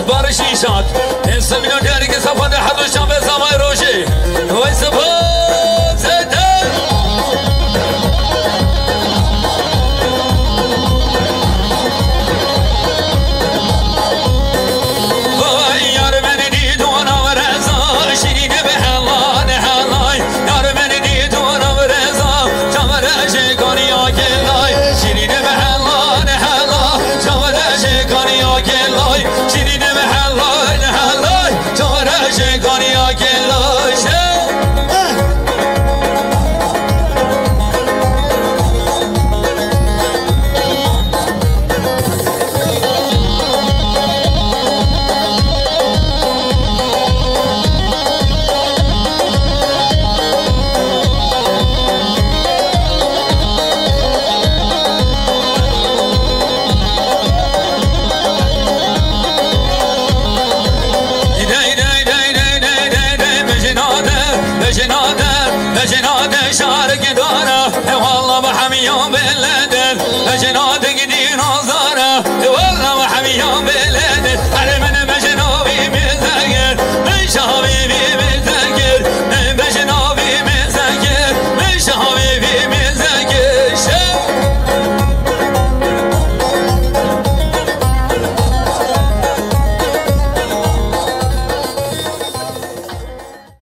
بارش ایشان انسان میان دیاری که صفانه حدوشان به زمان روشی وای سپاس زده وای یار من دیدون آورزا شیرینه به هلان هلای یار من دیدون آورزا جامره کنی آگلای شیرینه به هلان هلای جامره کنی آگلای شیرینه به هلان هلای جامره کنی آگلای لجناد شارك دارا والله بحميهم باللدن لجناد